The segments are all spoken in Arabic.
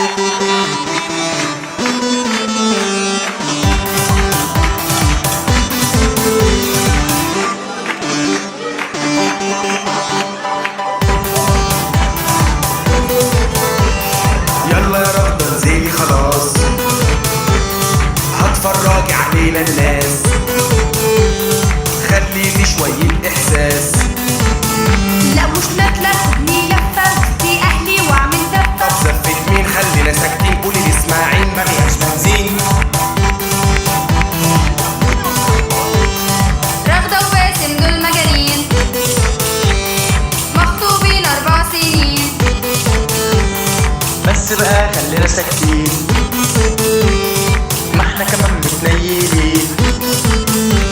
يلا يا رغدة انزلي خلاص، هتفرجي علينا الناس، خليلي شوية إحساس. لا مش نازلة خدني لفة دي أهلي وأعمل دفة. طب زفت مين خلينا ساكتين، قولي لي اسماعيل ما فيهاش بنزين. رغدة وباسم دول مجانين مخطوبين 4 سنين. بس بقى خلينا ساكتين، ما احنا كمان متنيلين.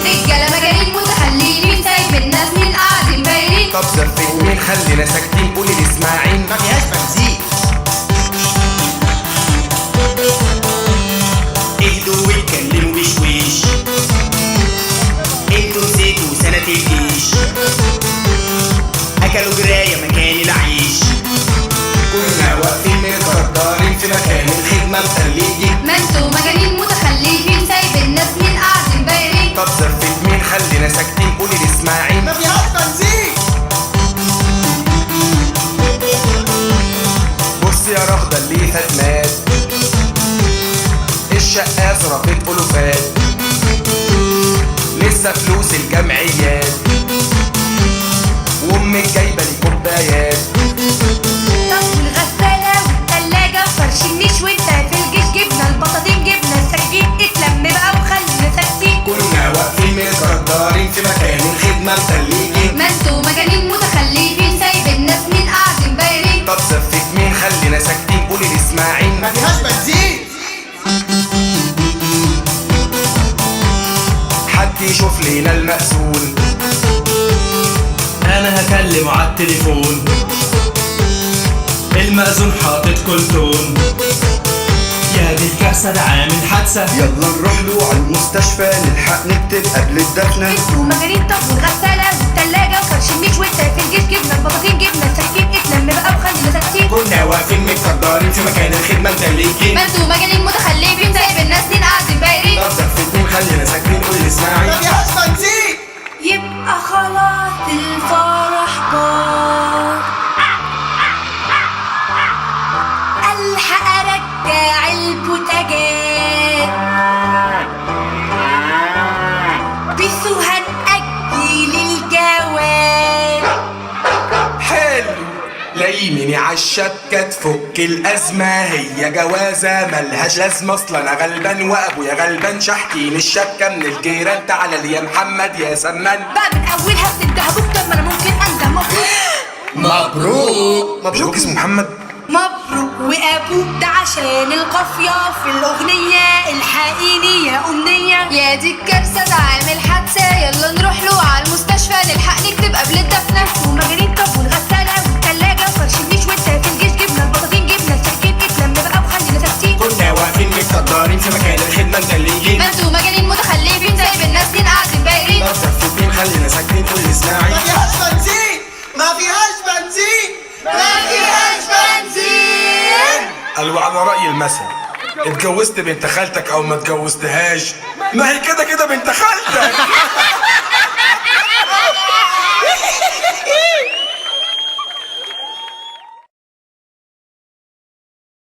رجالة مجانين متخليين سايب الناس مين قاعدين بايرين. طب زفت مين خلينا ساكتين، قولي لي اسماعيل ما فيهاش بنزين. اهدوا واتكلموا بشويش، انتوا نسيتوا سنة الجيش، اكلوا جراية مكان العيش. كنا واقفين متقدرين في مكان الخدمة متلجين. ما انتوا مجانين متخليين سايب الناس مين قاعدين بايرين. طب زفت مين خلينا ساكتين، قولي لي اسماعيل ما فيهاش بنزين. بص يا رغدة اللي فات مات، الشقة صرفت ألوفات، لسه فلوس الجمعيات، وأمك جايبة لي كوبايات. طب والغسالة والتلاجة فرش النيش وانت في الجيش. جبنا البطاطين جبنا السكاكين، اتلم بقى وخلينا ساكتين. كنا واقفين متقدرين في مكان الخدمة متلجين. ما انتوا مجانين متخليين سايب الناس مين قاعدين بايرين. طب زفت مين خلينا ساكتين، قولي لي اسماعيل ما فيهاش بنزين. حد يشوف لينا المأذون، انا هكلمه عالتليفون، المأذون حاطط كلتون، يا دي الكارثة ده عامل حادثة. يلا نروح له على المستشفى نلحق نكتب قبل الدفنة. انتوا مجانين. طب والغسالة والتلاجة وفرش النيش وانت في الجيش. جبنا البطاطين جبنا السكاكين، اتلم بقى وخلينا ساكتين. كنا واقفين متقدرين في مكان الخدمة متلجين. ما انتوا مجانين متخليين سايب الناس مين قاعدين بايرين. طب زفت مين خلينا ساكتين، قولي لي اسماعيل ما فيهاش بنزين. يبقى خلاص الفرح طار، الحق ارجع البوتاجاز، بيسو هنأجل الجواز. حلو، لايميني عالشبكة تفك الأزمة، هي جوازة ملهاش لازمة، أصل أنا غلبان وأبويا غلبان، شحتين الشبكة من الجيران، تعالى لي يا محمد يا سمان. بقى من اولها بتنتهى بكتر ما انا ممكن انده. مبروك مبروك اسمه محمد. مبروك وابوك ده عشان القافية في الأغنية. الحقيني يا أمنية، يا دي الكارثة ده عامل حادثة. يلا نروح له على المستشفى نلحق نكتب قبل الدفنة. ومجانين. طب والغسالة والتلاجة فرش النيش وانت في الجيش. جبنا البطاطين جبنا السكاكين، اتلم بقى وخلينا ساكتين. كنا واقفين متقدرين في مكان الخدمة متلجين. ما انتوا مجانين متخلفين سايب الناس مين قاعدين بايرين. طب زفت مين خلينا ساكتين، قولي لي اسماعيل ما فيهاش بنزين، ما فيهاش بنزين، ما فيهاش بنزين. قالوا على رأي المثل، اتجوزت بنت خالتك او ما اتجوزتهاش، ما هي كده كده بنت خالتك.